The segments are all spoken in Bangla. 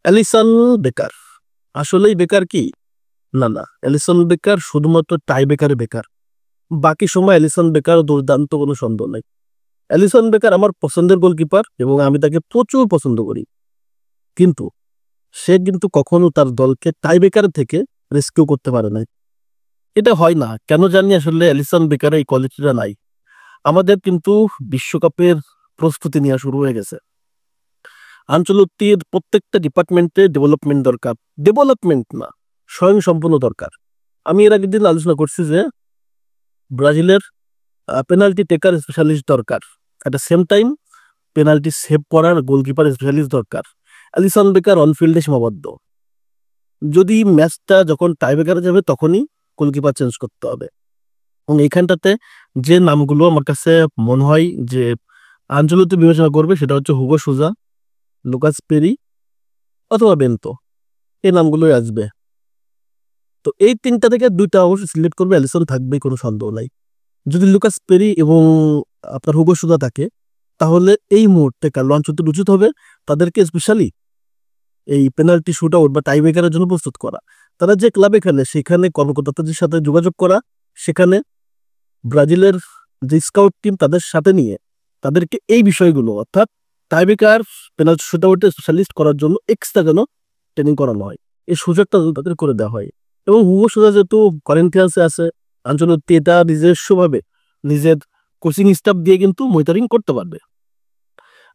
অ্যালিসন বেকার আসলেই বেকার কি? না না, অ্যালিসন বেকার শুধুমাত্র টাই বেকারে বেকার। বাকি সময় অ্যালিসন বেকার দুর্দান্ত, কোনো সন্দেহ নাই। অ্যালিসন বেকার আমার পছন্দের গোলকিপার এবং আমি তাকে প্রচুর পছন্দ করি, কিন্তু সে কিন্তু কখনো তার দলকে টাই বেকার থেকে রেস্কিউ করতে পারে নাই। এটা হয় না কেন জানি, আসলে অ্যালিসন বেকারের এই কোয়ালিটিটা নাই। আমাদের কিন্তু বিশ্বকাপের প্রস্তুতি নেওয়া শুরু হয়ে গেছে। আঞ্চলিকের প্রত্যেকটা ডিপার্টমেন্টে ডেভেলপমেন্ট দরকার, ডেভেলপমেন্ট না, স্বয়ংসম্পূর্ণ দরকার। আমি এর আগের দিন আলোচনা করছি যে ব্রাজিলের পেনাল্টি টেকার স্পেশালিস্ট দরকার, at the same time penalty save করার গোলকিপার স্পেশালিস্ট দরকার। অ্যালিসন বেকার অনফিল্ডে সীমাবদ্ধ। যদি ম্যাচটা যখন টাই বেকারে যাবে তখনই গোলকিপার চেঞ্জ করতে হবে। এবং এইখানটাতে যে নামগুলো আমার কাছে মনে হয় যে আঞ্চলিক বিবেচনা করবে সেটা হচ্ছে হুগো সুজা, লুকাস পেরি অথবা বেন্তো, এই নামগুলোই আসবে। তো এই তিনটা থেকে দুইটা অবশ্যই সিলেক্ট করবে, অ্যালিসন থাকবে, কোনো সন্দেহ নাই। যদি লুকাস পেরি এবং আপনার হুগো সুজা থাকে, তাহলে এই মুহূর্তে কার্লো আনচেলত্তির উচিত হবে তাদেরকে স্পেশালি এই পেনাল্টি শুট আউট বা টাই ব্রেকারের জন্য প্রস্তুত করা। তারা যে ক্লাবে খেলে সেখানে কর্মকর্তাদের সাথে যোগাযোগ করা, সেখানে ব্রাজিলের যে স্কাউট টিম তাদের সাথে নিয়ে তাদেরকে এই বিষয়গুলো, অর্থাৎ টাই ব্রেকার, পেনাল্টি শুট আউটের স্পেশালিস্ট করার জন্য এক্সট্রা যেন ট্রেনিং করানো হয়, এই সুযোগটা তাদের করে দেওয়া হয়। এবং হুগো সুজা যেহেতু করিন্থিয়ান্সে আছে, আঞ্চলিক এটা নিজস্বভাবে নিজের কোচিং স্টাফ দিয়ে কিন্তু মনিটরিং করতে পারবে।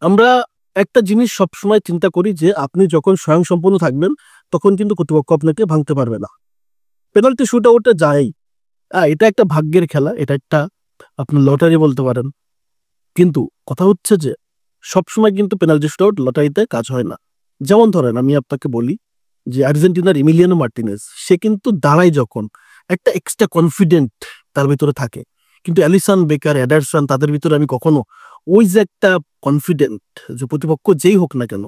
আমরা একটা জিনিস সবসময় চিন্তা করি যে আপনি যখন স্বয়ংসম্পূর্ণ থাকবেন তখন কিন্তু কর্তৃপক্ষ আপনাকে ভাঙতে পারবে না। পেনাল্টি শুট আউটে যাই, এটা একটা ভাগ্যের খেলা, এটা একটা আপনি লটারি বলতে পারেন। কিন্তু কথা হচ্ছে যে সবসময় কিন্তু পেনাল্টি শুট আউট লটারিতে কাজ হয় না। যেমন ধরেন আমি আপনাকে বলি যে আর্জেন্টিনার ইমিলিয়ানো মার্টিনেজ, সে কিন্তু দাঁড়ায় যখন একটা এক্সট্রা কনফিডেন্ট তার ভিতরে থাকে, কিন্তু অ্যালিসন বেকার, এডারসন, তাদের ভিতরে আমি কখনো ওই যে একটা কনফিডেন্ট যে প্রতিপক্ষ যেই হোক না কেন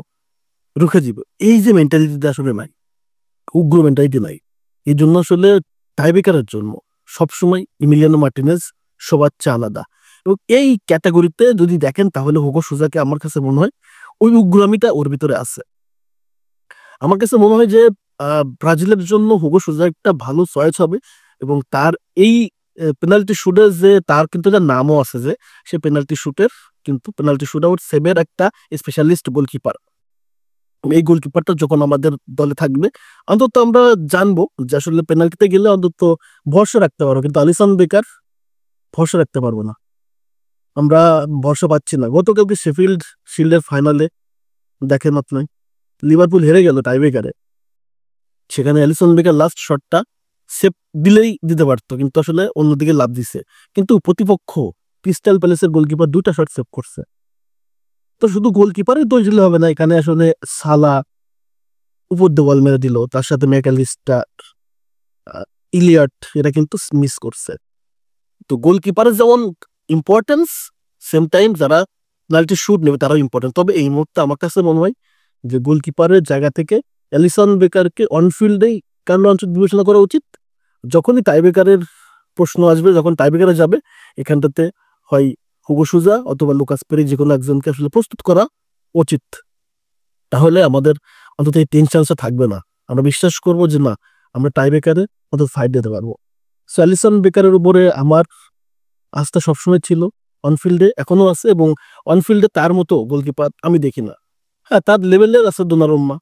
রুখে যাবে, এই যে মেন্টালিটিটা আসলে নাই, উগ্র মেন্টালিটি নাই। এই জন্য আসলে টাই ব্রেকারের জন্য সবসময় ইমিলিয়ানো মার্টিনেজ সবার চেয়ে আলাদা। এবং এই ক্যাটাগরিতে যদি দেখেন তাহলে হুগো সুজাকে আমার কাছে মনে হয় ওই উগ্রামিটা ওর ভিতরে আছে। আমার কাছে মনে হয় যে ব্রাজিলের জন্য হুগো সুজা একটা ভালো চয়েস হবে। এবং তার এই পেনাল্টি শুটের যে তার কিন্তু একটা নামও আছে, যে সে পেনাল্টি শুটের কিন্তু পেনাল্টি শুট আউট সেভের একটা স্পেশালিস্ট গোলকিপার। এই গোলকিপারটা যখন আমাদের দলে থাকবে অন্তত আমরা জানবো যে আসলে পেনাল্টিতে গেলে অন্তত ভরসা রাখতে পারবো, কিন্তু অ্যালিসন বেকার ভরসা রাখতে পারবো না, আমরা ভরসা পাচ্ছি না। গতকালকে শেফিল্ড শিল্ডের ফাইনালে দেখেন আপনি, লিভারপুল হেরে গেল টাই ব্রেকারে, সেখানে অ্যালিসন বেকার লাস্ট শটটা সেভ দিলেই দিতে পারতো, কিন্তু আসলে অন্যদিকে লাভ দিছে। কিন্তু প্রতিপক্ষ ক্রিস্টাল প্যালেসের গোলকিপার দুইটা শট সেভ করছে। তো শুধু গোলকিপারের দোষ দিলে হবে না, এখানে আসলে সালা উপর দিয়ে বল মেরে দিল, তার সাথে ম্যাকঅ্যালিস্টার, ইলিয়ট, এরা কিন্তু মিস করছে। তো গোলকিপারের যেমন ইম্পর্টেন্স, সেম টাইম যারা পেনাল্টি শুট নেবে তারাও ইম্পর্টেন্ট। তবে এই মুহূর্তে আমার কাছে মনে হয় যে গোলকিপারের জায়গা থেকে অ্যালিসন বেকারকে অনফিল্ডেই কার্লো আনচেলত্তি বিবেচনা করা উচিত। যখনই টাই ব্রেকারের প্রশ্ন আসবে, যখন টাই ব্রেকারে যাবে, এখানটাতে হয় হুগো সুজা অথবা লুকাস পেরি, যে কোনো একজনকে আসলে প্রস্তুত করা উচিত। তাহলে আমাদের অন্তত এই টেনশনটা থাকবে না, আমরা বিশ্বাস করবো যে না, আমরা টাই ব্রেকারে অন্তত ফাইট দিতে পারবো। সো অ্যালিসন বেকারের উপরে আমার আস্থা সবসময় ছিল, অনফিল্ডে এখনো আছে, এবং অনফিল্ডে তার মতো গোলকিপার আমি দেখি না। হ্যাঁ, তার লেভেলের আছে দোনারুম্মা,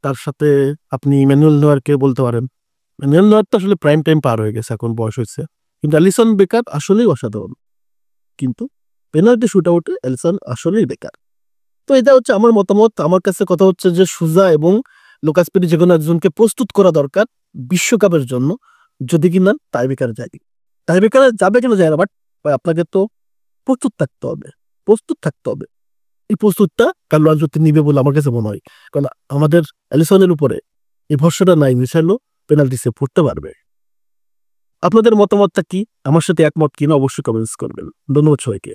তার সাথে আপনি ম্যানুয়েল নয়্যারকে বলতে পারেন। ম্যানুয়েল নয়্যার তো আসলে প্রাইম টাইম পার হয়ে গেছে, এখন বয়স হয়েছে, কিন্তু অ্যালিসন বেকার আসলেই অসাধারণ। কিন্তু পেনাল্টি শুট আউটে অ্যালিসন আসলেই বেকার। তো এটা হচ্ছে আমার মতামত। আমার কাছে কথা হচ্ছে যে সুজা এবং লুকাস পেরি যে কোনো একজনকে প্রস্তুত করা দরকার বিশ্বকাপের জন্য, যদি কিনা টাই ব্রেকারে যায়। টাই ব্রেকারে যাবে কিনা যায় না, বাট আপনাকে তো প্রস্তুত থাকতে হবে, প্রস্তুত থাকতে হবে। এই প্রস্তুতটা কার্লো আনচেলত্তি নিবে বলে আমার কাছে মনে হয়, কারণ আমাদের অ্যালিসনের উপরে এই ভরসাটা নাই, মিশাইলো পেনাল্টি সেভ করতে পারবে। আপনাদের মতামতটা কি? আমার সাথে একমত কিনা অবশ্যই কমেন্টস করবেন। ধন্যবাদ সবাইকে।